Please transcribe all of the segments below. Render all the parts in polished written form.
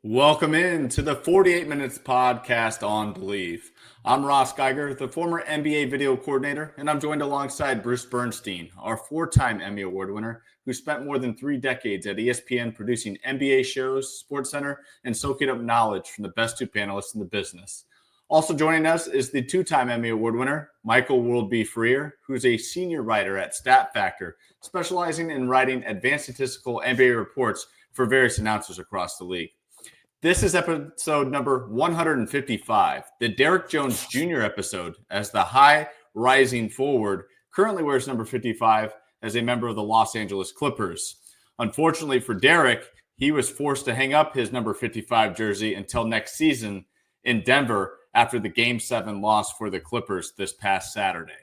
Welcome in to the 48 Minutes podcast on Believe. I'm Ross Geiger, the former NBA video coordinator, and I'm joined alongside Bruce Bernstein, our four-time Emmy Award winner, who spent more than 3 decades at ESPN producing NBA shows, SportsCenter, and soaking up knowledge from the best 2 panelists in the business. Also joining us is the 2-time Emmy Award winner, Michael Worldby Freer, who's a senior writer at Stat Factor, specializing in writing advanced statistical NBA reports for various announcers across the league. This is episode number 155, the Derrick Jones Jr. episode, as the high rising forward currently wears number 55 as a member of the Los Angeles Clippers. Unfortunately for Derrick, he was forced to hang up his number 55 jersey until next season in Denver after the Game 7 loss for the Clippers this past Saturday.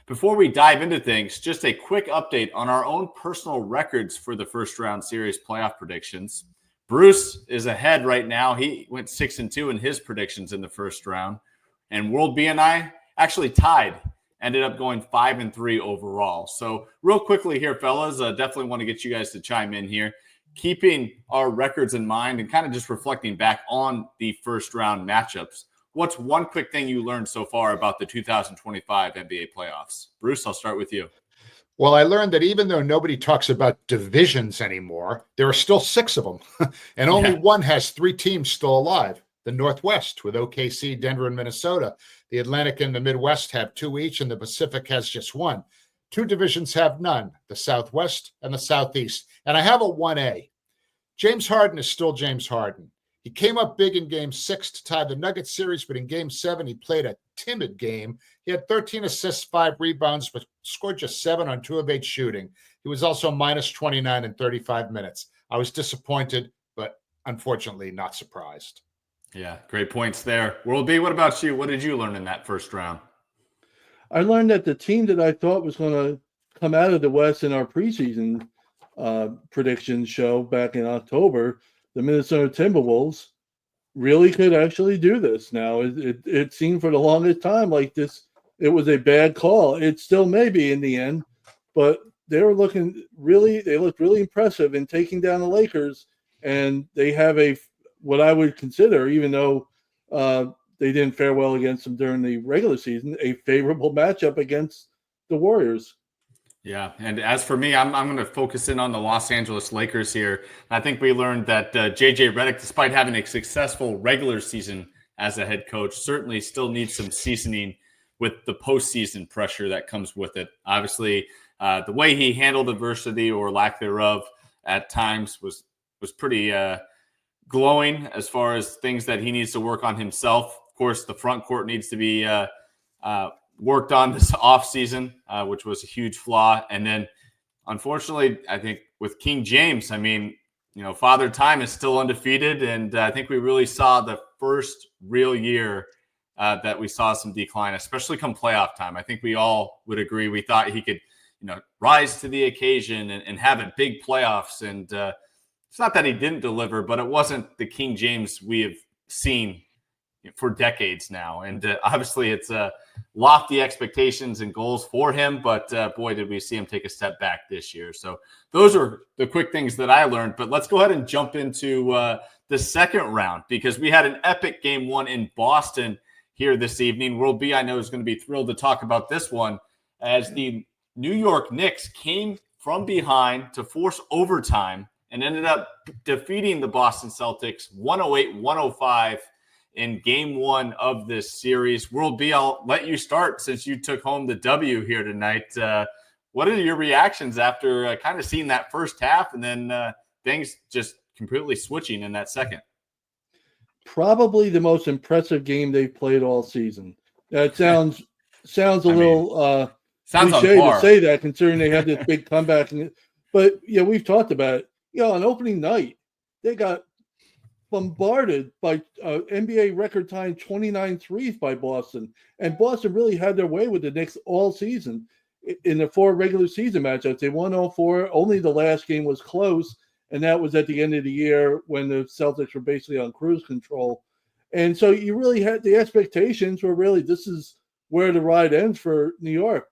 Before we dive into things, just a quick update on our own personal records for the first round series playoff predictions. Bruce is ahead right now. He went 6-2 in his predictions in the first round. And World B and I actually tied, ended up going 5-3 overall. So real quickly here, fellas, definitely want to get you guys to chime in here. Keeping our records in mind and kind of just reflecting back on the first round matchups, what's one quick thing you learned so far about the 2025 NBA playoffs? Bruce, I'll start with you. Well, I learned that even though nobody talks about divisions anymore, there are still 6 of them. And only one has 3 teams still alive. The Northwest with OKC, Denver, and Minnesota. The Atlantic and the Midwest have 2 each, and the Pacific has just 1. 2 divisions have none, the Southwest and the Southeast. And I have a 1A. James Harden is still James Harden. He came up big in Game 6 to tie the Nuggets series, but in Game 7, he played a timid game. He had 13 assists, 5 rebounds, but scored just 7 on 2 of 8 shooting. He was also minus 29 in 35 minutes. I was disappointed, but unfortunately not surprised. Yeah, great points there. World B, what about you? What did you learn in that first round? I learned that the team that I thought was going to come out of the West in our preseason prediction show back in October, the Minnesota Timberwolves, really could actually do this. Now, it seemed for the longest time like this, it was a bad call. It still may be in the end, but they looked really impressive in taking down the Lakers, and they have what I would consider, even though they didn't fare well against them during the regular season, a favorable matchup against the Warriors. Yeah, and as for me, I'm going to focus in on the Los Angeles Lakers here. I think we learned that J.J. Redick, despite having a successful regular season as a head coach, certainly still needs some seasoning with the postseason pressure that comes with it. Obviously, the way he handled adversity or lack thereof at times was pretty glowing as far as things that he needs to work on himself. Of course, the front court needs to be worked on this offseason, which was a huge flaw. And then, unfortunately, I think with King James, Father Time is still undefeated. And I think we really saw the first real year that we saw some decline, especially come playoff time. I think we all would agree. We thought he could, rise to the occasion and have it big playoffs. And it's not that he didn't deliver, but it wasn't the King James we have seen for decades now. And obviously it's lofty expectations and goals for him, but boy, did we see him take a step back this year. So those are the quick things that I learned, but let's go ahead and jump into the second round, because we had an epic Game 1 in Boston here this evening. World B, I know, is going to be thrilled to talk about this one, as the New York Knicks came from behind to force overtime and ended up defeating the Boston Celtics 108-105 in Game 1 of this series. World B, I'll let you start since you took home the W here tonight. What are your reactions after kind of seeing that first half and then things just completely switching in that second? Probably the most impressive game they've played all season. That sounds a little cliche to say that, considering they had this big comeback. But yeah, we've talked about it. On opening night, they got bombarded by NBA record time 29 threes by Boston. And Boston really had their way with the Knicks all season. In the 4 regular season matchups, they won all 4. Only the last game was close, and that was at the end of the year when the Celtics were basically on cruise control. And so you really had the expectations were really, this is where the ride ends for New York.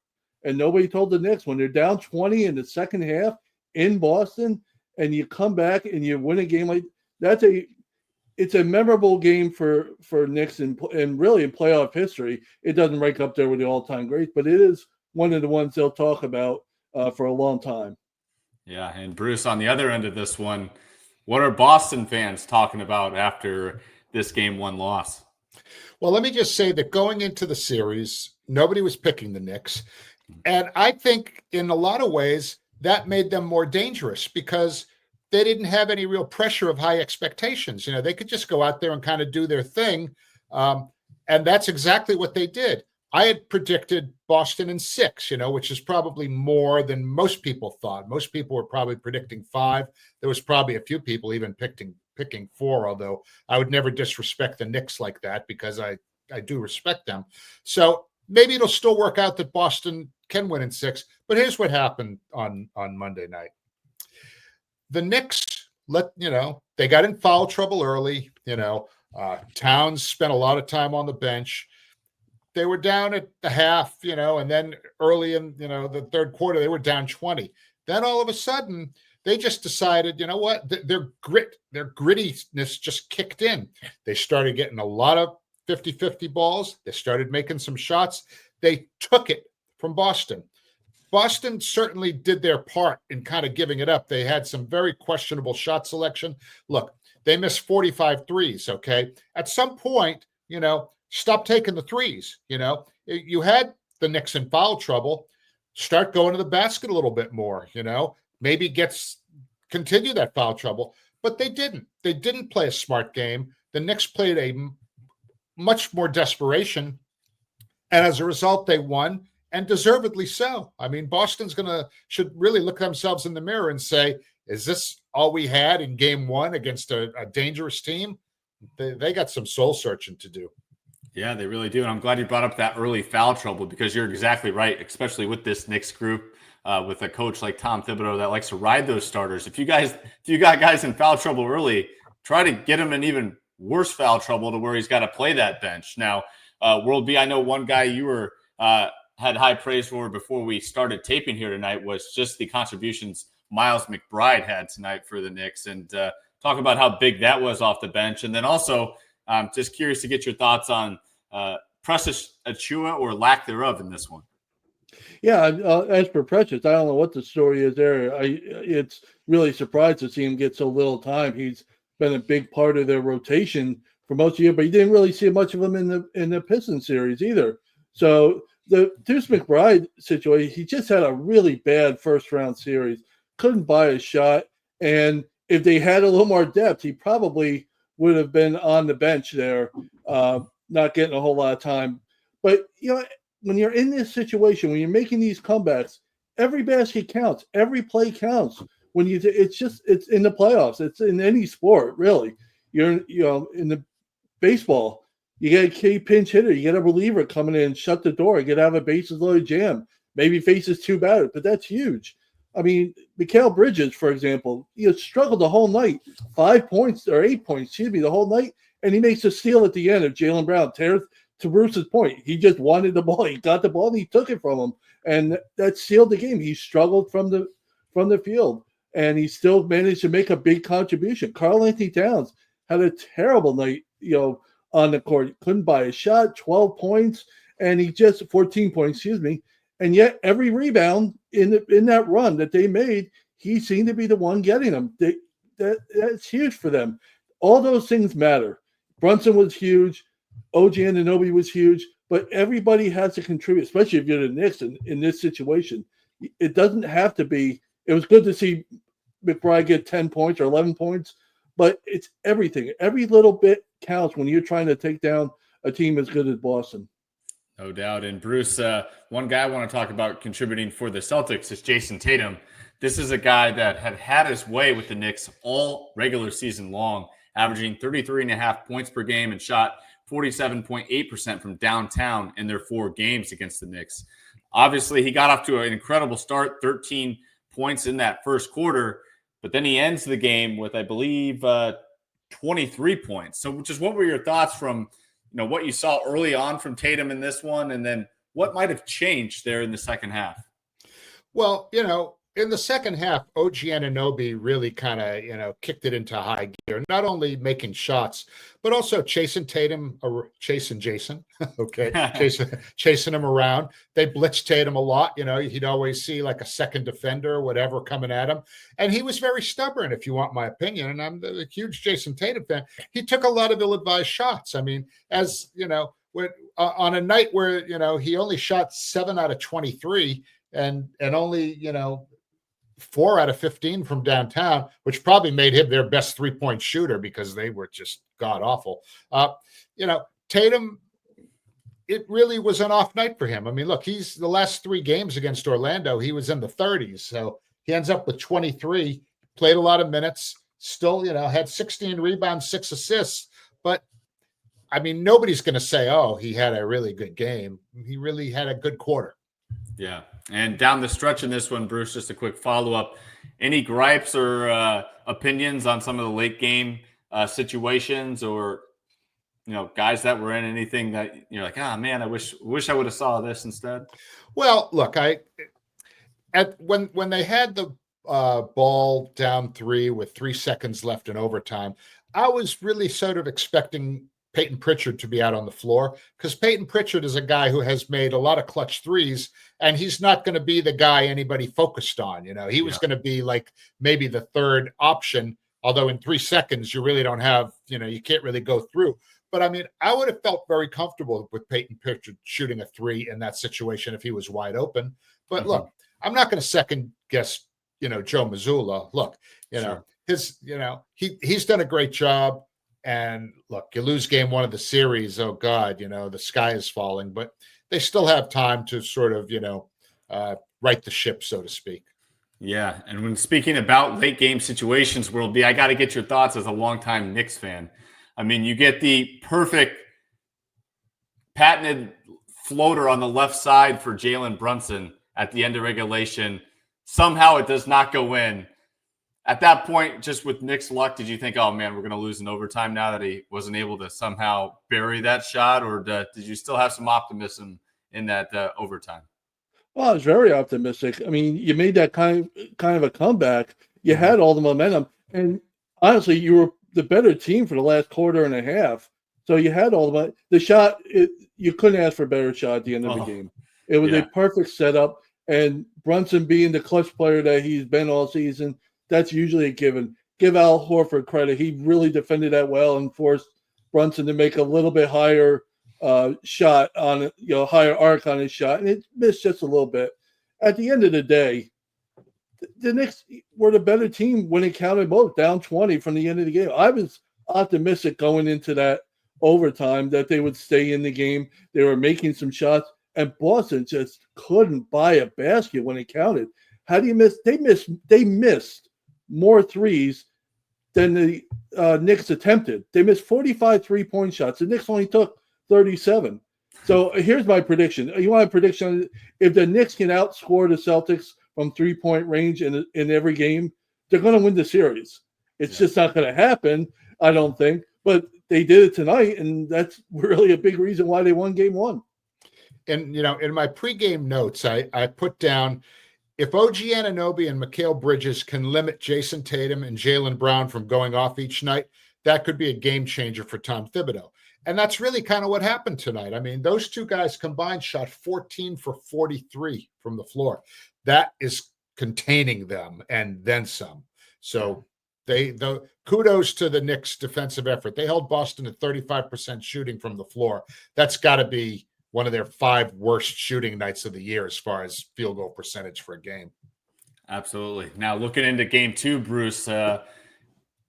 And nobody told the Knicks, when they're down 20 in the second half in Boston and you come back and you win a game like that's it's a memorable game for Knicks and really in playoff history. It doesn't rank up there with the all-time greats, but it is one of the ones they'll talk about for a long time. Yeah, and Bruce, on the other end of this one, what are Boston fans talking about after this game one loss? Well, let me just say that going into the series, nobody was picking the Knicks. And I think in a lot of ways that made them more dangerous because they didn't have any real pressure of high expectations. They could just go out there and kind of do their thing. And that's exactly what they did. I had predicted Boston in 6, which is probably more than most people thought. Most people were probably predicting 5. There was probably a few people even picking 4, although I would never disrespect the Knicks like that because I do respect them. So maybe it'll still work out that Boston can win in 6. But here's what happened on Monday night. The Knicks they got in foul trouble early. Towns spent a lot of time on the bench. They were down at the half, and then early in, the third quarter, they were down 20. Then all of a sudden, they just decided, you know what, their grittiness just kicked in. They started getting a lot of 50-50 balls. They started making some shots. They took it from Boston. Boston certainly did their part in kind of giving it up. They had some very questionable shot selection. Look, they missed 45 threes, okay? At some point, stop taking the threes. You had the Knicks in foul trouble. Start going to the basket a little bit more, maybe continue that foul trouble. But they didn't. They didn't play a smart game. The Knicks played a much more desperation. And as a result, they won, and deservedly so. I mean, Boston's should really look themselves in the mirror and say, is this all we had in game 1 against a dangerous team? They got some soul searching to do. Yeah, they really do. And I'm glad you brought up that early foul trouble because you're exactly right, especially with this Knicks group, with a coach like Tom Thibodeau that likes to ride those starters. If you got guys in foul trouble early, try to get him in even worse foul trouble to where he's got to play that bench. Now, World B, I know one guy you were had high praise for before we started taping here tonight was just the contributions Miles McBride had tonight for the Knicks, and talk about how big that was off the bench. And then also, just curious to get your thoughts on Precious Achiuwa or lack thereof in this one. Yeah, as for Precious, I don't know what the story is there. It's really surprised to see him get so little time. He's been a big part of their rotation for most of the year, but you didn't really see much of him in the Pistons series either. So the Deuce McBride situation, he just had a really bad first-round series. Couldn't buy a shot, and if they had a little more depth, he probably would have been on the bench there, not getting a whole lot of time. But, when you're in this situation, when you're making these comebacks, every basket counts. Every play counts. It's in the playoffs. It's in any sport, really. You're, in the baseball, you get a key pinch hitter. You get a reliever coming in, shut the door, get out of a bases loaded jam. Maybe faces 2 batters, but that's huge. I mean, Mikal Bridges, for example, struggled the whole night, 5 points or 8 points, the whole night, and he makes a steal at the end of Jaylen Brown. To Bruce's point, he just wanted the ball. He got the ball and he took it from him, and that sealed the game. He struggled from the field, and he still managed to make a big contribution. Karl-Anthony Towns had a terrible night, on the court. Couldn't buy a shot, 12 points, and 14 points, and yet every rebound in that run that they made, he seemed to be the one getting them. That's huge for them. All those things matter. Brunson was huge. OG Anunoby was huge. But everybody has to contribute, especially if you're the Knicks in this situation. It doesn't have to be. It was good to see McBride get 10 points or 11 points, but it's everything. Every little bit counts when you're trying to take down a team as good as Boston. No doubt. And Bruce, one guy I want to talk about contributing for the Celtics is Jason Tatum. This is a guy that had his way with the Knicks all regular season long, averaging 33.5 points per game and shot 47.8% from downtown in their 4 games against the Knicks. Obviously, he got off to an incredible start, 13 points in that first quarter, but then he ends the game with, I believe, 23 points. So just what were your thoughts from what you saw early on from Tatum in this one, and then what might have changed there in the second half? Well, in the second half, OG Anunoby really kind of, kicked it into high gear, not only making shots, but also chasing Tatum, chasing Jason, okay, chasing him around. They blitzed Tatum a lot. He'd always see like a second defender or whatever coming at him. And he was very stubborn, if you want my opinion. And I'm a huge Jason Tatum fan. He took a lot of ill-advised shots. I mean, on a night where, he only shot 7 out of 23 and only, 4 out of 15 from downtown, which probably made him their best 3-point shooter because they were just god awful. Tatum, it really was an off night for him. I mean, look, he's the last 3 games against Orlando, he was in the 30s. So he ends up with 23, played a lot of minutes, still, had 16 rebounds, 6 assists. But I mean, nobody's going to say, oh, he had a really good game. He really had a good quarter. Yeah. And down the stretch in this one, Bruce, just a quick follow-up. Any gripes or opinions on some of the late game situations or, guys that were in anything that you're like, man, I wish I would have saw this instead? Well, look, when they had the ball down 3 with 3 seconds left in overtime, I was really sort of expecting Peyton Pritchard to be out on the floor because Peyton Pritchard is a guy who has made a lot of clutch threes, and he's not going to be the guy anybody focused on. He was going to be like maybe the third option, although in 3 seconds, you really don't have, you can't really go through. But I mean, I would have felt very comfortable with Peyton Pritchard shooting a 3 in that situation if he was wide open. But look, I'm not going to second guess, Joe Mazzulla. Look, he's done a great job. And look, you lose game 1 of the series. Oh God, the sky is falling, but they still have time to sort of, right the ship, so to speak. Yeah. And when speaking about late game situations, World B, I got to get your thoughts as a longtime Knicks fan. I mean, you get the perfect patented floater on the left side for Jalen Brunson at the end of regulation. Somehow it does not go in. At that point, just with Knicks' luck, did you think, oh, man, we're going to lose in overtime now that he wasn't able to somehow bury that shot? Or did you still have some optimism in that overtime? Well, I was very optimistic. I mean, you made that kind of a comeback. You had all the momentum. And honestly, you were the better team for the last quarter and a half. So you had all the shot. You couldn't ask for a better shot at the end of the game. It was a perfect setup. And Brunson being the clutch player that he's been all season, that's usually a given. Give Al Horford credit. He really defended that well and forced Brunson to make a little bit higher shot on it, higher arc on his shot. And it missed just a little bit. At the end of the day, the Knicks were the better team when it counted both, down 20 from the end of the game. I was optimistic going into that overtime that they would stay in the game. They were making some shots, and Boston just couldn't buy a basket when it counted. How do you miss? They missed more threes than the Knicks attempted. They missed 45 3-point shots. The Knicks only took 37. So here's my prediction. You want a prediction? If the Knicks can outscore the Celtics from 3-point range in every game, they're going to win the series. It's just not going to happen, I don't think. But they did it tonight, and that's really a big reason why they won game 1. And, in my pregame notes, I put down, if OG Anunoby and Mikal Bridges can limit Jason Tatum and Jaylen Brown from going off each night, that could be a game changer for Tom Thibodeau. And that's really kind of what happened tonight. I mean, those two guys combined shot 14 for 43 from the floor. That is containing them and then some. So kudos to the Knicks' defensive effort. They held Boston at 35% shooting from the floor. That's got to be one of their 5 worst shooting nights of the year as far as field goal percentage for a game. Absolutely. Now, looking into game 2, Bruce,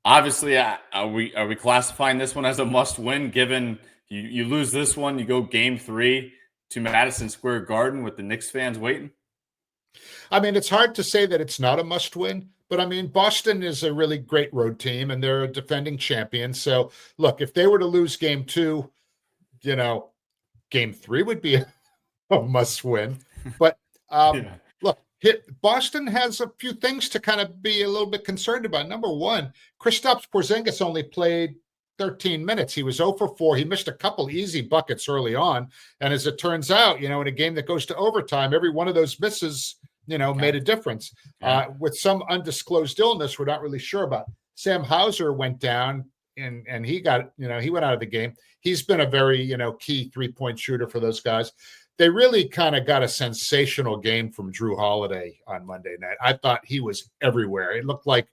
obviously, are we classifying this one as a must-win, given you lose this one, you go game 3 to Madison Square Garden with the Knicks fans waiting? I mean, it's hard to say that it's not a must-win, but I mean, Boston is a really great road team, and they're a defending champion. So, look, if they were to lose game 2, game 3 would be a must-win. But look, Boston has a few things to kind of be a little bit concerned about. Number one, Kristaps Porzingis only played 13 minutes. He was 0 for 4. He missed a couple easy buckets early on. And as it turns out, in a game that goes to overtime, every one of those misses made a difference. With some undisclosed illness we're not really sure about. Sam Hauser went down and he got, he went out of the game. He's been a very, key 3-point shooter for those guys. They really kind of got a sensational game from Drew Holiday on Monday night. I thought he was everywhere. It looked like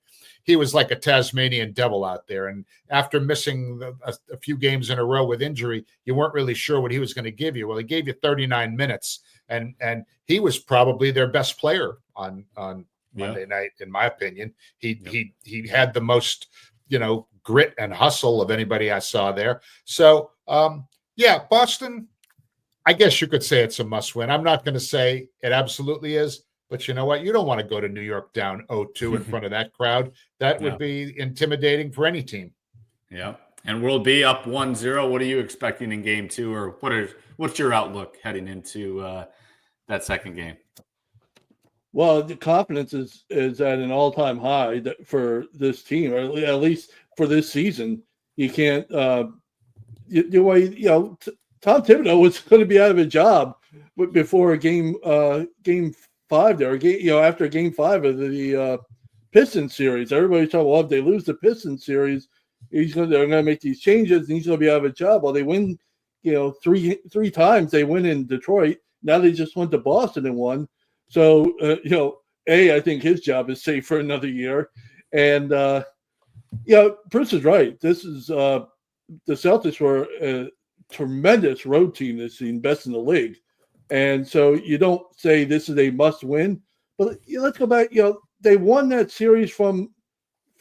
he was like a Tasmanian devil out there. And after missing a few games in a row with injury, you weren't really sure what he was going to give you. Well, he gave you 39 minutes, and he was probably their best player on Monday night, in my opinion. He had the most, grit and hustle of anybody I saw there. So, Boston, I guess you could say it's a must-win. I'm not going to say it absolutely is, but you know what? You don't want to go to New York down 0-2 in front of that crowd. That would be intimidating for any team. Yeah. And we'll be up 1-0. What are you expecting in game 2, or what's your outlook heading into that second game? Well, the confidence is at an all-time high for this team, or at least for this season. You can't Tom Thibodeau was going to be out of a job before game 5 there, after game 5 of the Pistons series. Everybody's talking, well, if they lose the Pistons series, they're going to make these changes and he's going to be out of a job. Well, they win, three times. They win in Detroit. Now they just went to Boston and won. So, I think his job is safe for another year. And, Bruce is right. This is the Celtics were a tremendous road team this season, best in the league. And so you don't say this is a must win, but let's go back. They won that series from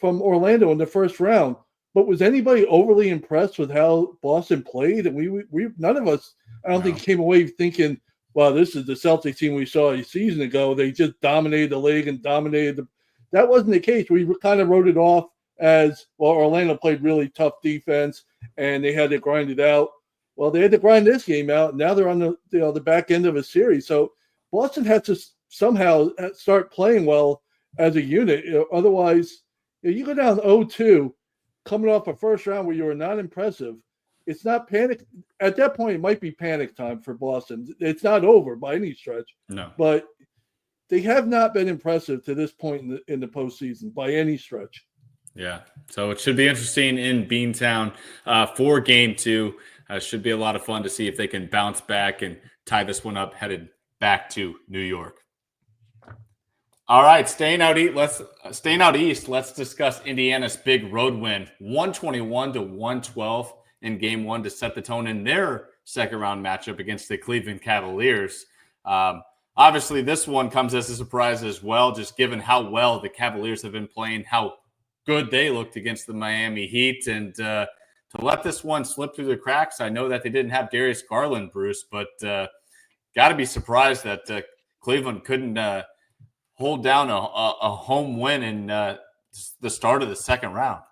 Orlando in the first round. But was anybody overly impressed with how Boston played? And we none of us, I don't think, came away thinking, well, this is the Celtics team we saw a season ago. They just dominated the league and dominated that wasn't the case. We kind of wrote it off as, well, Orlando played really tough defense and they had to grind it out. Well, they had to grind this game out. Now they're on the back end of a series. So Boston had to somehow start playing well as a unit. Otherwise, you go down 0-2, coming off a first round where you were not impressive. It's not panic. At that point, it might be panic time for Boston. It's not over by any stretch. No. But they have not been impressive to this point in the postseason by any stretch. Yeah. So it should be interesting in Beantown for game 2. Should be a lot of fun to see if they can bounce back and tie this one up headed back to New York. All right, staying out east, let's discuss Indiana's big road win, 121-112 in game 1 to set the tone in their second round matchup against the Cleveland Cavaliers. Obviously, this one comes as a surprise as well, just given how well the Cavaliers have been playing, how good they looked against the Miami Heat, and to let this one slip through the cracks. I know that they didn't have Darius Garland, Bruce, but got to be surprised that Cleveland couldn't hold down a home win in the start of the second round.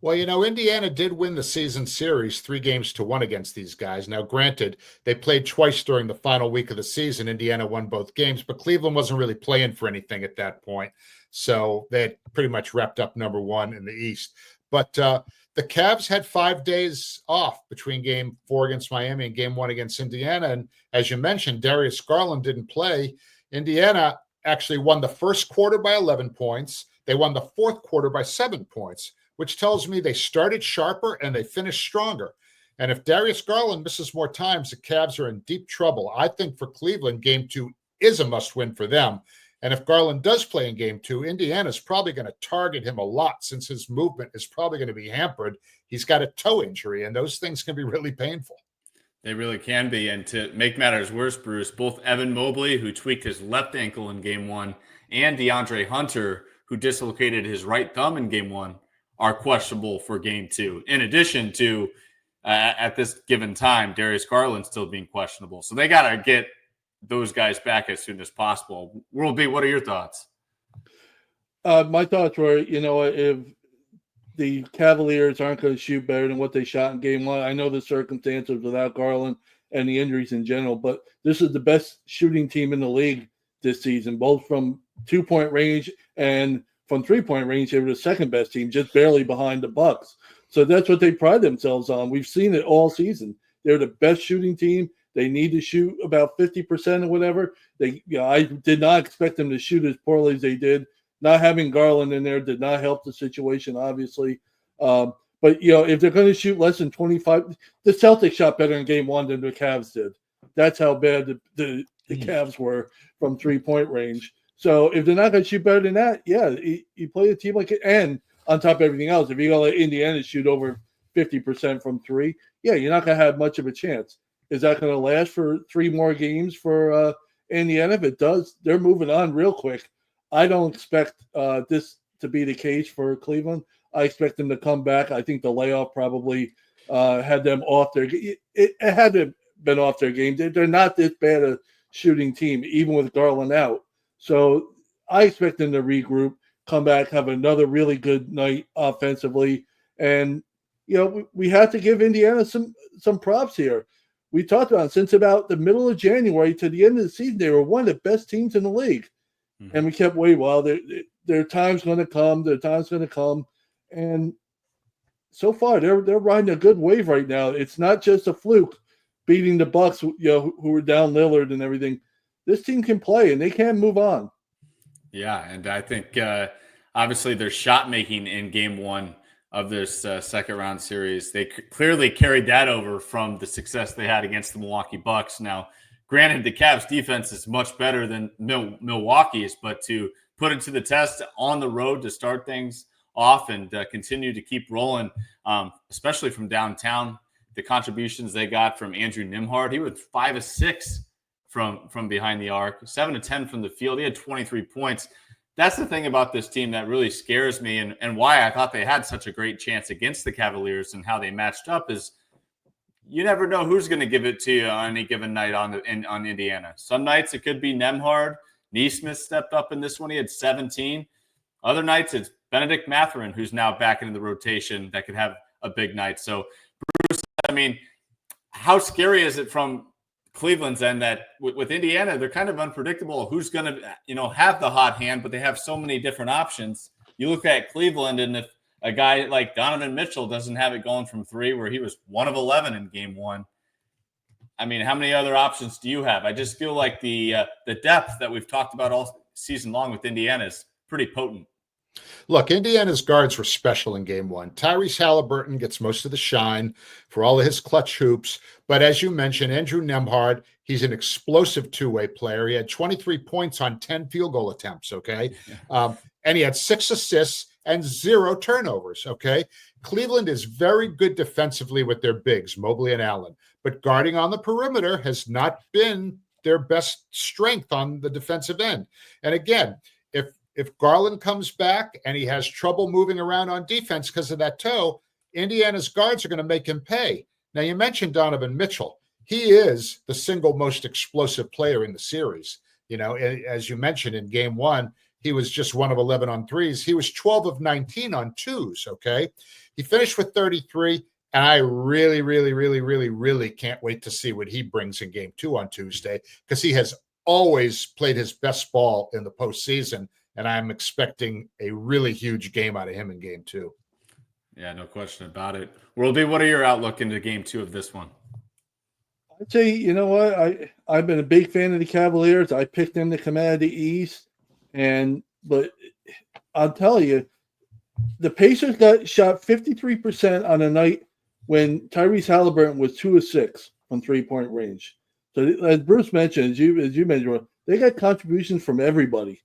Well, Indiana did win the season series 3-1 against these guys. Now, granted, they played twice during the final week of the season. Indiana won both games, but Cleveland wasn't really playing for anything at that point. So they had pretty much wrapped up number 1 in the East. But the Cavs had 5 days off between game 4 against Miami and game 1 against Indiana. And as you mentioned, Darius Garland didn't play. Indiana actually won the first quarter by 11 points. They won the fourth quarter by 7 points, which tells me they started sharper and they finished stronger. And if Darius Garland misses more times, the Cavs are in deep trouble. I think for Cleveland, game 2 is a must-win for them. And if Garland does play in game 2, Indiana's probably going to target him a lot since his movement is probably going to be hampered. He's got a toe injury, and those things can be really painful. They really can be. And to make matters worse, Bruce, both Evan Mobley, who tweaked his left ankle in game 1, and DeAndre Hunter, who dislocated his right thumb in game 1, are questionable for game 2. In addition to, at this given time, Darius Garland still being questionable. So they got to get those guys back as soon as possible. World B, what are your thoughts? My thoughts were, if the Cavaliers aren't going to shoot better than what they shot in game 1, I know the circumstances without Garland and the injuries in general, but this is the best shooting team in the league this season, both from 2-point range and from 3-point range. They were the second best team, just barely behind the Bucks. So that's what they pride themselves on. We've seen it all season. They're the best shooting team. They need to shoot about 50% or whatever. I did not expect them to shoot as poorly as they did. Not having Garland in there did not help the situation, obviously. But if they're going to shoot less than 25, the Celtics shot better in Game 1 than the Cavs did. That's how bad the Cavs were from 3-point range. So if they're not going to shoot better than that, you play a team like it. And on top of everything else, if you're going to let Indiana shoot over 50% from 3, you're not going to have much of a chance. Is that going to last for 3 more games for Indiana? If it does, they're moving on real quick. I don't expect this to be the case for Cleveland. I expect them to come back. I think the layoff probably had them off their game. It had to have been off their game. They're not this bad a shooting team, even with Garland out. So I expect them to regroup, come back, have another really good night offensively. And, we have to give Indiana some props here. We talked about it, since about the middle of January to the end of the season, they were one of the best teams in the league. Mm-hmm. And we kept waiting. Well, their time's going to come. Their time's going to come. And so far, they're riding a good wave right now. It's not just a fluke beating the Bucks, who were down Lillard and everything. This team can play, and they can move on. Yeah, and I think obviously their shot making in Game 1 of this second round series, they clearly carried that over from the success they had against the Milwaukee Bucks. Now, granted, the Cavs defense is much better than Milwaukee's, but to put it to the test on the road to start things off and continue to keep rolling, especially from downtown, the contributions they got from Andrew Nembhard, he was 5 of 6 from behind the arc, 7 of 10 from the field. He had 23 points. That's the thing about this team that really scares me, and why I thought they had such a great chance against the Cavaliers and how they matched up is you never know who's going to give it to you on any given night on Indiana. Some nights it could be Nembhard. Nesmith stepped up in this one. He had 17. Other nights it's Benedict Mathurin, who's now back into the rotation, that could have a big night. So, Bruce, I mean, how scary is it from Cleveland's end that with Indiana, they're kind of unpredictable who's going to, have the hot hand, but they have so many different options. You look at Cleveland, and if a guy like Donovan Mitchell doesn't have it going from 3, where he was 1 of 11 in Game 1, I mean, how many other options do you have? I just feel like the depth that we've talked about all season long with Indiana is pretty potent. Look, Indiana's guards were special in Game 1. Tyrese Halliburton gets most of the shine for all of his clutch hoops. But as you mentioned, Andrew Nembhard, he's an explosive two-way player. He had 23 points on 10 field goal attempts, okay? And he had 6 assists and 0 turnovers, okay? Cleveland is very good defensively with their bigs, Mobley and Allen. But guarding on the perimeter has not been their best strength on the defensive end. And again, if Garland comes back and he has trouble moving around on defense because of that toe, Indiana's guards are going to make him pay. Now, you mentioned Donovan Mitchell. He is the single most explosive player in the series. As you mentioned, in Game 1, he was just 1 of 11 on threes. He was 12 of 19 on twos, okay? He finished with 33, and I really, really, really, really, really can't wait to see what he brings in Game 2 on Tuesday, because he has always played his best ball in the postseason. And I'm expecting a really huge game out of him in Game 2. Yeah, no question about it. Worldy, what are your outlook into Game 2 of this one? I'd say, you know what? I've been a big fan of the Cavaliers. I picked them to come out of the East. But I'll tell you, the Pacers got shot 53% on a night when Tyrese Halliburton was 2 of 6 from 3-point range. So as Bruce mentioned, as you mentioned, they got contributions from everybody.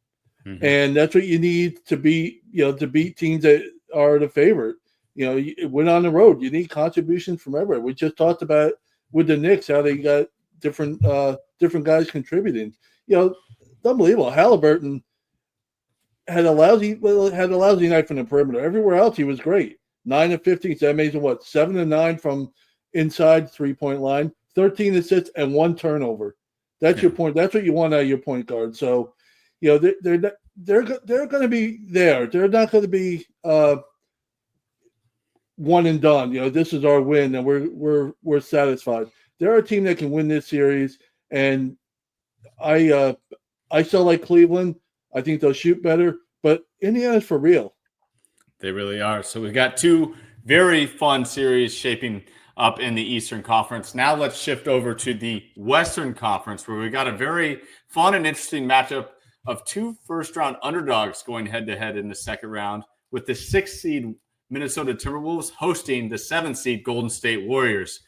Mm-hmm. And that's what you need to beat teams that are the favorite. You win on the road. You need contributions from everywhere. We just talked about with the Knicks how they got different guys contributing. Unbelievable. Halliburton had a lousy night from the perimeter. Everywhere else he was great. 9 of 15. So that makes him 7 of 9 from inside 3-point line. 13 assists and 1 turnover. That's your point. That's what you want out of your point guard. So. They're going to be there. They're not going to be one and done. This is our win, and we're satisfied. They're a team that can win this series, and I still like Cleveland. I think they'll shoot better, but Indiana's for real. They really are. So we've got 2 very fun series shaping up in the Eastern Conference. Now let's shift over to the Western Conference, where we got a very fun and interesting matchup of two first-round underdogs going head-to-head in the second round, with the 6th seed Minnesota Timberwolves hosting the 7th seed Golden State Warriors.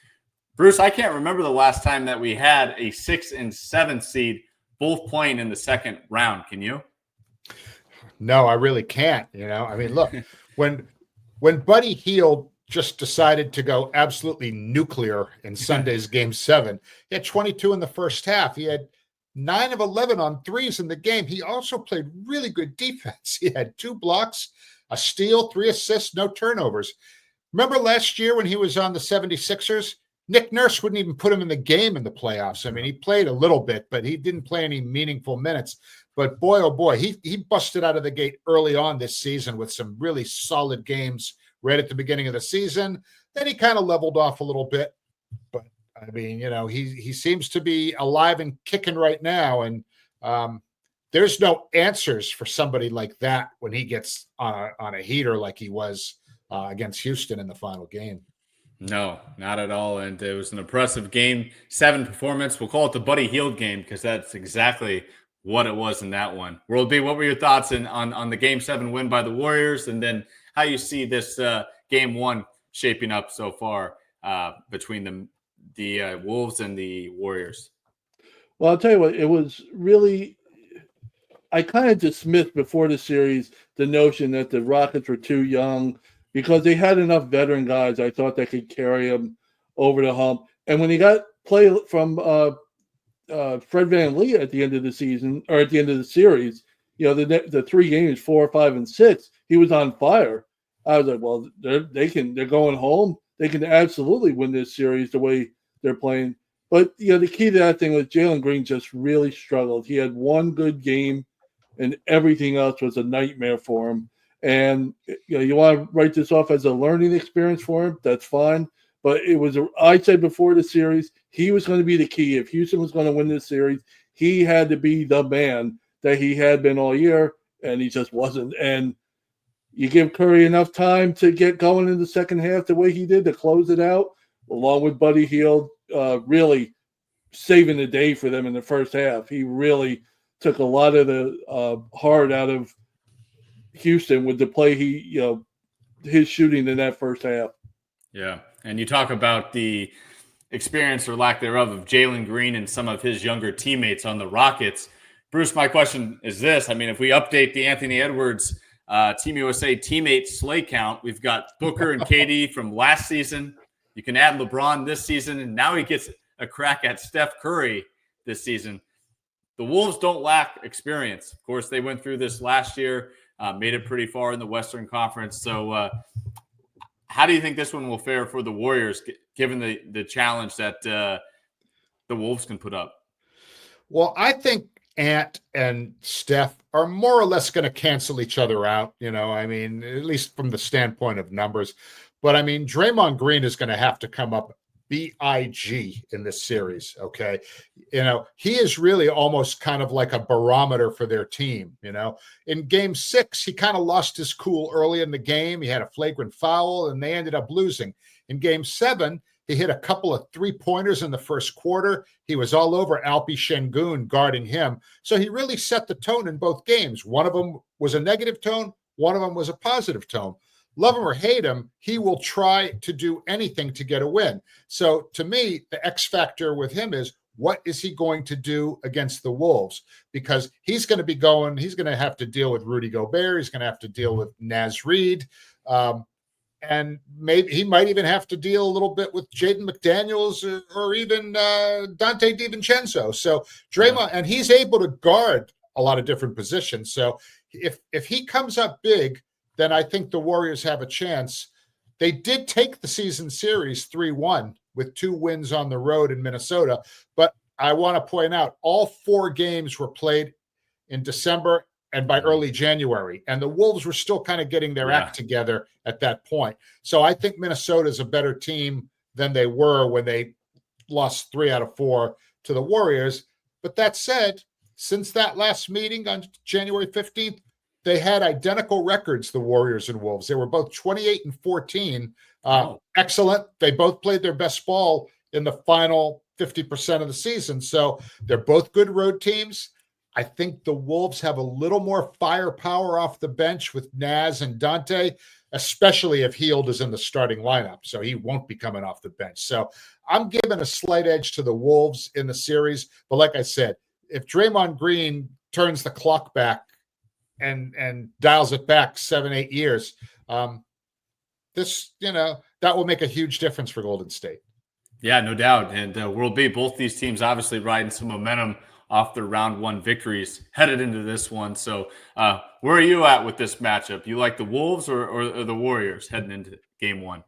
Bruce, I can't remember the last time that we had a 6th and 7th seed both playing in the second round. Can you? No, I really can't. I mean, look, when Buddy Hield just decided to go absolutely nuclear in Sunday's Game 7, he had 22 in the first half. He had 9 of 11 on threes in the game. He also played really good defense. He had 2 blocks, a steal, 3 assists, no turnovers. Remember last year when he was on the 76ers? Nick Nurse wouldn't even put him in the game in the playoffs. I mean, he played a little bit, but he didn't play any meaningful minutes. But boy, oh boy, he busted out of the gate early on this season with some really solid games right at the beginning of the season. Then he kind of leveled off a little bit. But, I mean, he seems to be alive and kicking right now. And there's no answers for somebody like that when he gets on a heater like he was against Houston in the final game. No, not at all. And it was an impressive Game 7 performance. We'll call it the Buddy Hield game because that's exactly what it was in that one. World B, what were your thoughts on the Game 7 win by the Warriors, and then how you see this Game 1 shaping up so far between the Wolves and the Warriors? Well, I'll tell you what, it was really – I kind of dismissed before the series the notion that the Rockets were too young because they had enough veteran guys I thought that could carry them over the hump. And when he got play from Fred VanVleet at the end of the season, or at the end of the series, the 3 games, 4, 5, and 6, he was on fire. I was like, well, they're going home. They can absolutely win this series the way they're playing. But, the key to that thing was Jalen Green just really struggled. He had one good game, and everything else was a nightmare for him. And, you want to write this off as a learning experience for him, that's fine. But I said before the series, he was going to be the key. If Houston was going to win this series, he had to be the man that he had been all year, and he just wasn't. And you give Curry enough time to get going in the second half the way he did to close it out, along with Buddy Hield, really saving the day for them in the first half. He really took a lot of the heart out of Houston with the play his shooting in that first half. Yeah, and you talk about the experience or lack thereof of Jalen Green and some of his younger teammates on the Rockets. Bruce, my question is this. I mean, if we update the Anthony Edwards Team USA teammate slate count, we've got Booker and KD from last season. You can add LeBron this season, and now he gets a crack at Steph Curry this season. The Wolves don't lack experience. Of course, they went through this last year, made it pretty far in the Western Conference. So how do you think this one will fare for the Warriors, given the challenge that the Wolves can put up? Well, I think Ant and Steph are more or less going to cancel each other out, I mean, at least from the standpoint of numbers. But, I mean, Draymond Green is going to have to come up big in this series, okay? He is really almost kind of like a barometer for their team, In Game 6, he kind of lost his cool early in the game. He had a flagrant foul, and they ended up losing. In Game 7, he hit a couple of three-pointers in the first quarter. He was all over Alpi Şengün guarding him. So he really set the tone in both games. One of them was a negative tone. One of them was a positive tone. Love him or hate him, he will try to do anything to get a win. So to me, the X factor with him is, what is he going to do against the Wolves? Because he's going to have to deal with Rudy Gobert. He's going to have to deal with Naz Reid. And maybe he might even have to deal a little bit with Jaden McDaniels or even Dante DiVincenzo. So Draymond, and he's able to guard a lot of different positions. So if he comes up big, then I think the Warriors have a chance. They did take the season series 3-1 with 2 wins on the road in Minnesota. But I want to point out all 4 games were played in December and by early January. And the Wolves were still kind of getting their act together at that point. So I think Minnesota is a better team than they were when they lost 3 out of 4 to the Warriors. But that said, since that last meeting on January 15th, they had identical records, the Warriors and Wolves. They were both 28-14. Excellent. They both played their best ball in the final 50% of the season. So they're both good road teams. I think the Wolves have a little more firepower off the bench with Naz and Dante, especially if Hield is in the starting lineup. So he won't be coming off the bench. So I'm giving a slight edge to the Wolves in the series. But like I said, if Draymond Green turns the clock back and dials it back 7-8 years, that will make a huge difference for Golden State. Yeah, no doubt. And both these teams obviously riding some momentum off their round one victories headed into this one. So where are you at with this matchup? You like the Wolves or the Warriors heading into game one?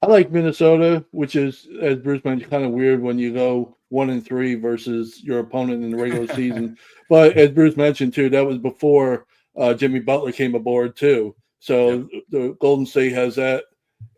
I like Minnesota, which is, as Bruce mentioned, kind of weird when you go 1-3 versus your opponent in the regular season. But as Bruce mentioned too, that was before Jimmy Butler came aboard too. So the Golden State has that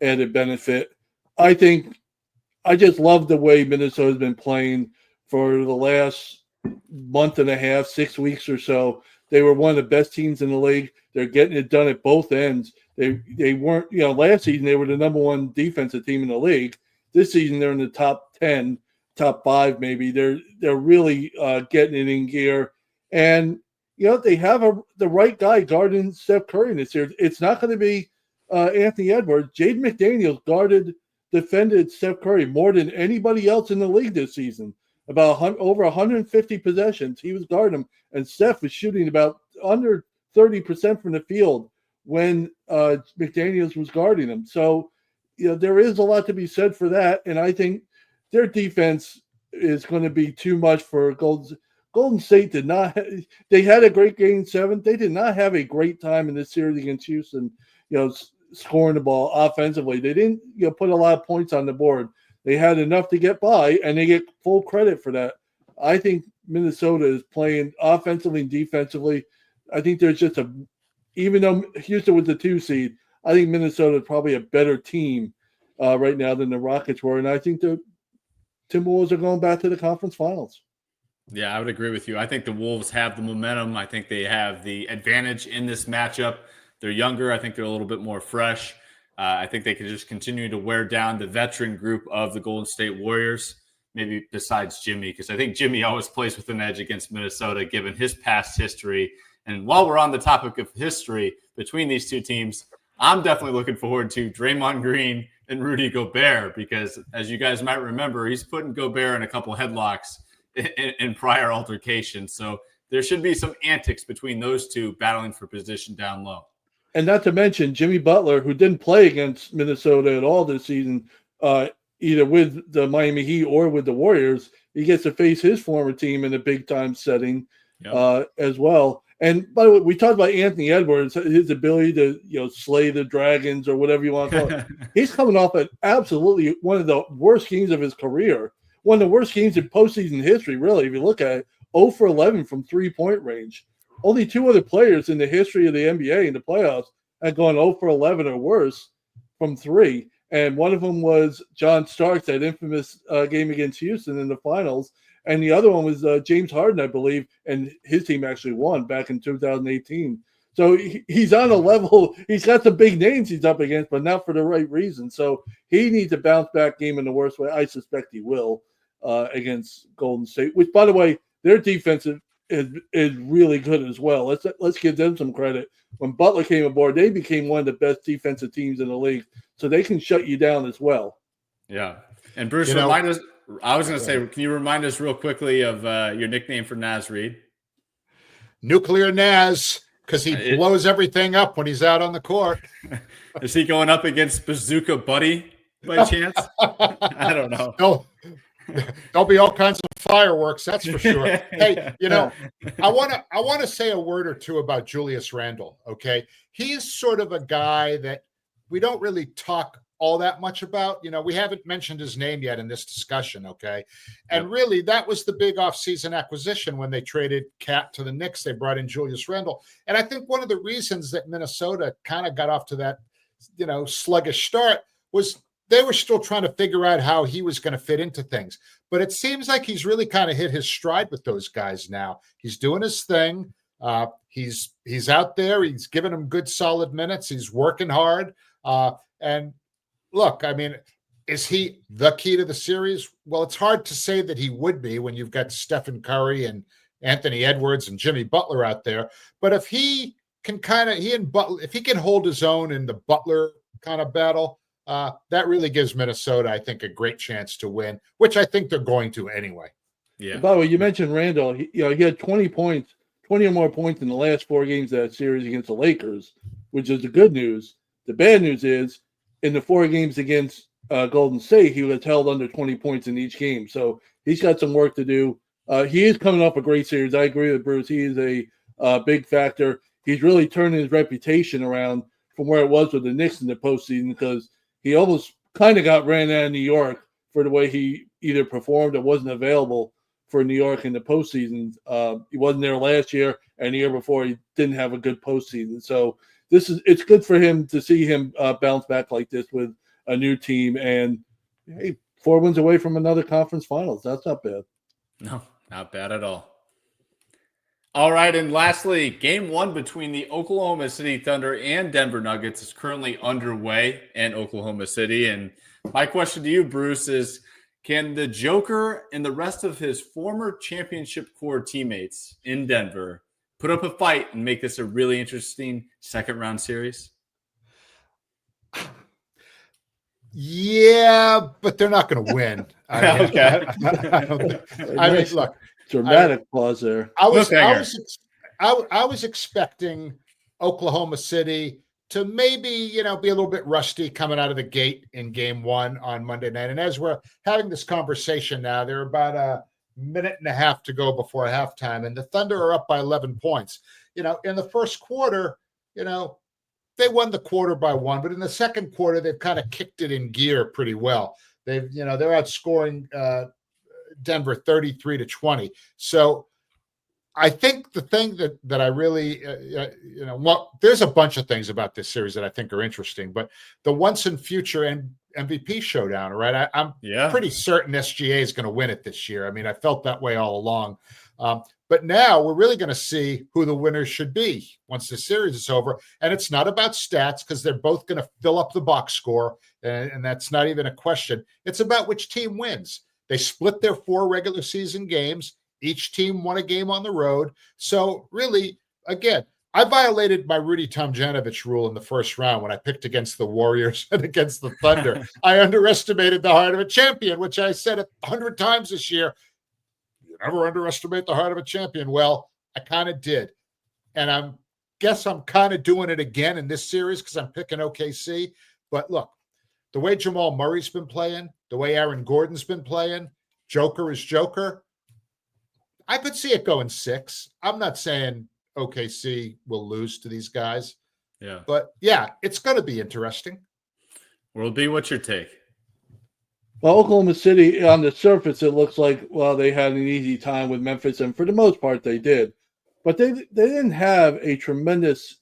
added benefit. I just love the way Minnesota's been playing for the last month and a half, 6 weeks or so. They were one of the best teams in the league. They're getting it done at both ends. They weren't, last season they were the number one defensive team in the league. This season they're in the top 10, top 5 maybe. They're really getting it in gear. And they have the right guy guarding Steph Curry this year. It's not going to be Anthony Edwards. Jaden McDaniels defended Steph Curry more than anybody else in the league this season. About over 150 possessions, he was guarding him, and Steph was shooting about under 30% from the field when McDaniels was guarding him. So, there is a lot to be said for that, and I think their defense is going to be too much for Golden State. They had a great game 7. They did not have a great time in this series against Houston, scoring the ball offensively. They didn't put a lot of points on the board. They had enough to get by, and they get full credit for that. I think Minnesota is playing offensively and defensively. I think there's just even though Houston was the 2 seed, I think Minnesota is probably a better team right now than the Rockets were. And I think the Timberwolves are going back to the conference finals. Yeah, I would agree with you. I think the Wolves have the momentum. I think they have the advantage in this matchup. They're younger. I think they're a little bit more fresh. I think they could just continue to wear down the veteran group of the Golden State Warriors, maybe besides Jimmy, because I think Jimmy always plays with an edge against Minnesota, given his past history. And while we're on the topic of history between these two teams, I'm definitely looking forward to Draymond Green and Rudy Gobert, because as you guys might remember, he's putting Gobert in a couple headlocks in prior altercations. So there should be some antics between those two battling for position down low. And not to mention Jimmy Butler, who didn't play against Minnesota at all this season, either with the Miami Heat or with the Warriors. He gets to face his former team in a big-time setting as well. And by the way, we talked about Anthony Edwards, his ability to slay the dragons or whatever you want to call it. He's coming off at absolutely one of the worst games of his career, one of the worst games in postseason history, really, if you look at it. 0 for 11 from three-point range. Only 2 other players in the history of the NBA in the playoffs had gone 0 for 11 or worse from 3. And one of them was John Starks, that infamous game against Houston in the finals. And the other one was James Harden, I believe, and his team actually won back in 2018. So he's on a level. He's got some big names he's up against, but not for the right reason. So he needs a bounce-back game in the worst way. I suspect he will against Golden State, which, by the way, their defense is really good as well. Let's give them some credit. When Butler came aboard, they became one of the best defensive teams in the league, so they can shut you down as well. Yeah, and Bruce, remind us. I was going to say, can you remind us real quickly of your nickname for Naz Reid? Nuclear Naz, because he blows everything up when he's out on the court. Is he going up against Bazooka Buddy by chance? I don't know. No. There'll be all kinds of fireworks, that's for sure. Hey, I want to say a word or two about Julius Randle, okay? He's sort of a guy that we don't really talk all that much about. We haven't mentioned his name yet in this discussion, okay? And really, that was the big offseason acquisition when they traded Cat to the Knicks. They brought in Julius Randle. And I think one of the reasons that Minnesota kind of got off to that, sluggish start was they were still trying to figure out how he was going to fit into things. But it seems like he's really kind of hit his stride with those guys now. He's doing his thing. He's out there. He's giving them good, solid minutes. He's working hard. And look, I mean, is he the key to the series? Well, it's hard to say that he would be when you've got Stephen Curry and Anthony Edwards and Jimmy Butler out there. But if he can if he can hold his own in the Butler kind of battle, that really gives Minnesota, I think, a great chance to win, which I think they're going to anyway. Yeah. By the way, you mentioned Randall. He had 20 points, 20 or more points in the last 4 games of that series against the Lakers, which is the good news. The bad news is in the 4 games against Golden State, he was held under 20 points in each game. So he's got some work to do. He is coming off a great series. I agree with Bruce. He is a big factor. He's really turning his reputation around from where it was with the Knicks in the postseason, because he almost kind of got ran out of New York for the way he either performed or wasn't available for New York in the postseason. He wasn't there last year, and the year before he didn't have a good postseason. So it's good for him to see him bounce back like this with a new team, and hey, 4 wins away from another conference finals. That's not bad. No, not bad at all. All right, and lastly, game 1 between the Oklahoma City Thunder and Denver Nuggets is currently underway in Oklahoma City. And my question to you, Bruce, is can the Joker and the rest of his former championship core teammates in Denver put up a fight and make this a really interesting second-round series? Yeah, but they're not going to win. Okay. I mean, look. Dramatic pause there. I was expecting Oklahoma City to maybe, be a little bit rusty coming out of the gate in game 1 on Monday night. And as we're having this conversation now, they're about a minute and a half to go before halftime, and the Thunder are up by 11 points. In the first quarter, they won the quarter by 1, but in the second quarter, they've kind of kicked it in gear pretty well. They're outscoring Denver 33-20. So I think the thing that I really, there's a bunch of things about this series that I think are interesting, but the once and future MVP showdown, right? I'm pretty certain SGA is going to win it this year. I mean, I felt that way all along. But now we're really going to see who the winners should be once the series is over. And it's not about stats, because they're both going to fill up the box score, and that's not even a question. It's about which team wins. They split their 4 regular season games. Each team won a game on the road. So really, again, I violated my Rudy Tomjanovich rule in the first round when I picked against the Warriors and against the Thunder. I underestimated the heart of a champion, which I said 100 times this year. You never underestimate the heart of a champion. Well, I kind of did. And I guess I'm kind of doing it again in this series because I'm picking OKC. But look, the way Jamal Murray's been playing, the way Aaron Gordon's been playing, Joker is Joker, I could see it going 6. I'm not saying OKC will lose to these guys. Yeah. But, yeah, it's going to be interesting. Will be what's your take? Well, Oklahoma City, on the surface, it looks like, they had an easy time with Memphis, and for the most part, they did. But they didn't have a tremendous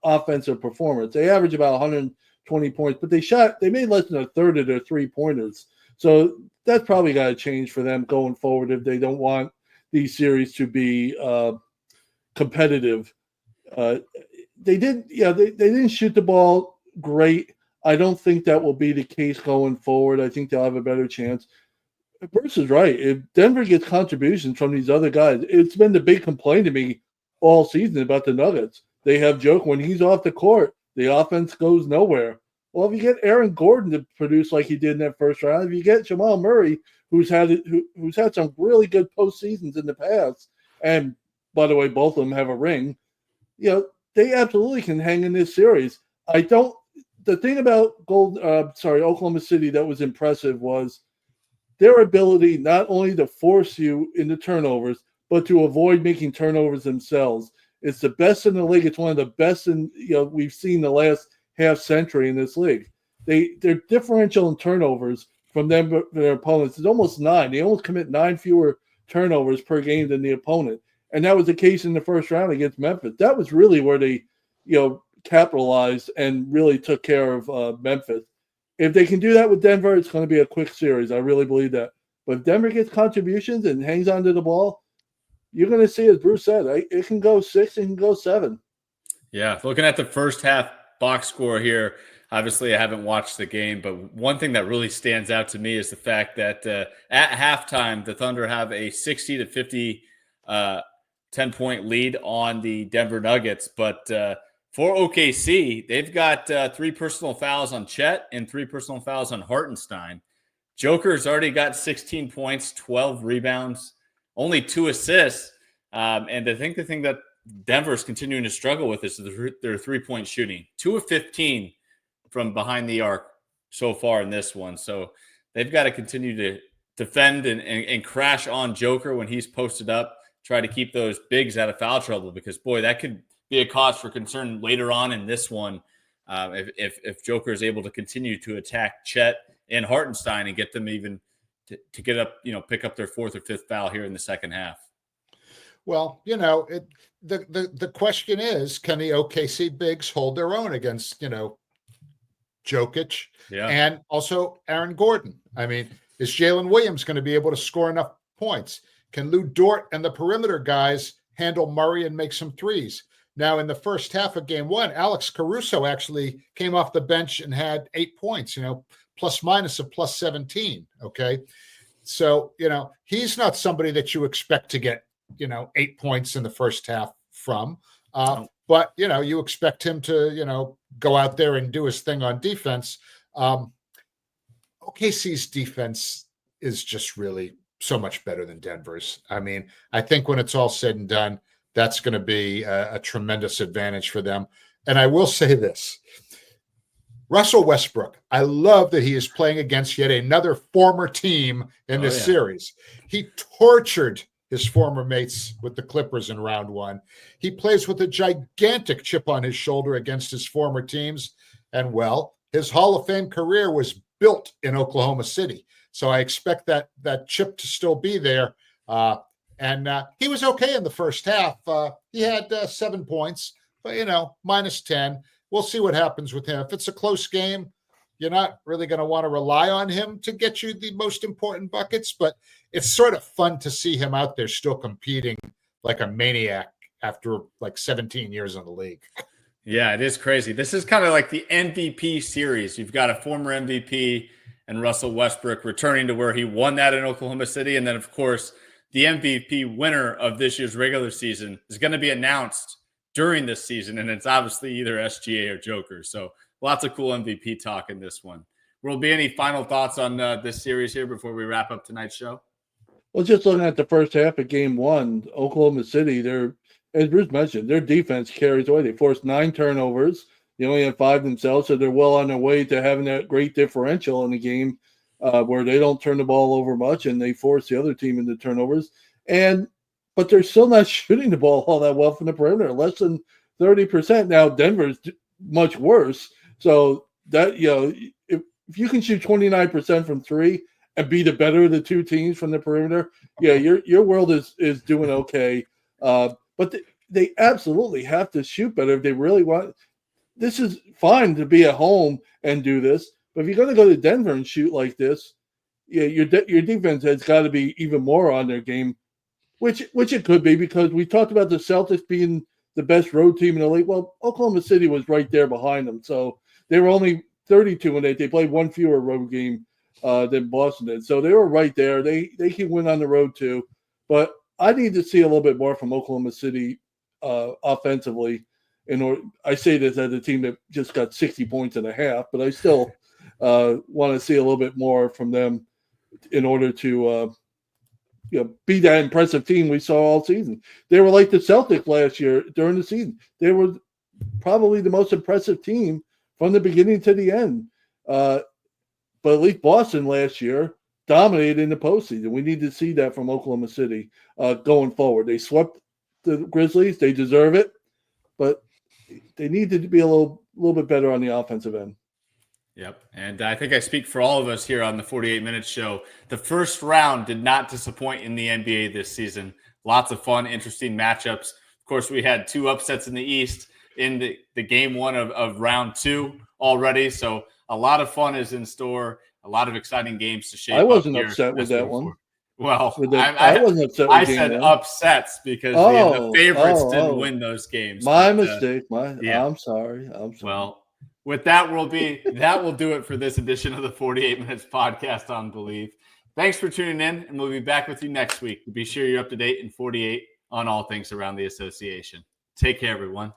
offensive performance. They averaged about 120 points, but they made less than a third of their 3-pointers. So that's probably got to change for them going forward if they don't want these series to be competitive. They didn't shoot the ball great. I don't think that will be the case going forward. I think they'll have a better chance. Bruce is right. If Denver gets contributions from these other guys, it's been the big complaint to me all season about the Nuggets. They have Joke when he's off the court, the offense goes nowhere. Well, if you get Aaron Gordon to produce like he did in that first round, if you get Jamal Murray, who's had some really good postseasons in the past, and by the way, both of them have a ring, they absolutely can hang in this series. The thing about Oklahoma City that was impressive was their ability not only to force you into turnovers, but to avoid making turnovers themselves. It's the best in the league. It's one of the best we've seen the last half century in this league. Their differential in turnovers from their opponents is almost 9. They almost commit 9 fewer turnovers per game than the opponent. And that was the case in the first round against Memphis. That was really where they, capitalized and really took care of Memphis. If they can do that with Denver, it's going to be a quick series. I really believe that. But if Denver gets contributions and hangs onto the ball, you're going to see, as Bruce said, it can go 6, it can go 7. Yeah, looking at the first half box score here, obviously I haven't watched the game, but one thing that really stands out to me is the fact that at halftime, the Thunder have a 60 to 50 10-point lead on the Denver Nuggets. But for OKC, they've got 3 personal fouls on Chet and 3 personal fouls on Hartenstein. Joker's already got 16 points, 12 rebounds, only 2 assists. And I think the thing that Denver's continuing to struggle with is their 3-point shooting. 2 of 15 from behind the arc so far in this one. So they've got to continue to defend and crash on Joker when he's posted up, try to keep those bigs out of foul trouble, because, boy, that could be a cause for concern later on in this one if Joker is able to continue to attack Chet and Hartenstein and get them even to get up, pick up their 4th or 5th foul here in the second half. Well, the question is, can the OKC bigs hold their own against, Jokic and also Aaron Gordon? I mean, is Jalen Williams going to be able to score enough points? Can Lou Dort and the perimeter guys handle Murray and make some threes? Now, in the first half of game 1, Alex Caruso actually came off the bench and had 8 points, plus minus of plus 17. Okay. So, he's not somebody that you expect to get, 8 points in the first half from. But, you expect him to, go out there and do his thing on defense. OKC's defense is just really so much better than Denver's. I mean, I think when it's all said and done, that's going to be a tremendous advantage for them. And I will say this. Russell Westbrook, I love that he is playing against yet another former team in this series. He tortured his former mates with the Clippers in round 1. He plays with a gigantic chip on his shoulder against his former teams. And, well, his Hall of Fame career was built in Oklahoma City. So I expect that chip to still be there. And he was okay in the first half. He had 7 points, but, minus 10. We'll see what happens with him. If it's a close game, you're not really going to want to rely on him to get you the most important buckets, but it's sort of fun to see him out there still competing like a maniac after like 17 years in the league. Yeah, it is crazy. This is kind of like the MVP series. You've got a former MVP and Russell Westbrook returning to where he won that in Oklahoma City. And then, of course, the MVP winner of this year's regular season is going to be announced during this season, and it's obviously either SGA or Joker. So lots of cool MVP talk in this one. Will there be any final thoughts on this series here before we wrap up tonight's show? Well, just looking at the first half of game 1, Oklahoma City, as Bruce mentioned, their defense carries away. They forced 9 turnovers. They only had 5 themselves, so they're well on their way to having that great differential in the game where they don't turn the ball over much and they force the other team into turnovers. But they're still not shooting the ball all that well from the perimeter, less than 30%. Now, Denver's much worse. So that, if you can shoot 29% from 3 and be the better of the 2 teams from the perimeter, your world is doing okay. But they absolutely have to shoot better if they really want. This is fine to be at home and do this, but if you're going to go to Denver and shoot like this, your defense has got to be even more on their game. Which it could be, because we talked about the Celtics being the best road team in the league. Well, Oklahoma City was right there behind them. So they were only 32-8. They played 1 fewer road game than Boston did. So they were right there. They can win on the road too. But I need to see a little bit more from Oklahoma City offensively. I say this as a team that just got 60 points and a half, but I still want to see a little bit more from them in order to be that impressive team we saw all season. They were like the Celtics last year during the season. They were probably the most impressive team from the beginning to the end. But at least Boston last year dominated in the postseason. We need to see that from Oklahoma City going forward. They swept the Grizzlies. They deserve it. But they need to be a little bit better on the offensive end. Yep. And I think I speak for all of us here on the 48 Minutes show. The first round did not disappoint in the NBA this season. Lots of fun, interesting matchups. Of course, we had 2 upsets in the East in the game 1 of round 2 already. So a lot of fun is in store. A lot of exciting games to shape up. I wasn't upset with that one. Well, I wasn't upset. I said upsets because the favorites didn't win those games. My mistake. I'm sorry. Well, with that will do it for this edition of the 48 Minutes Podcast on Believe. Thanks for tuning in, and we'll be back with you next week. Be sure you're up to date in 48 on all things around the association. Take care, everyone.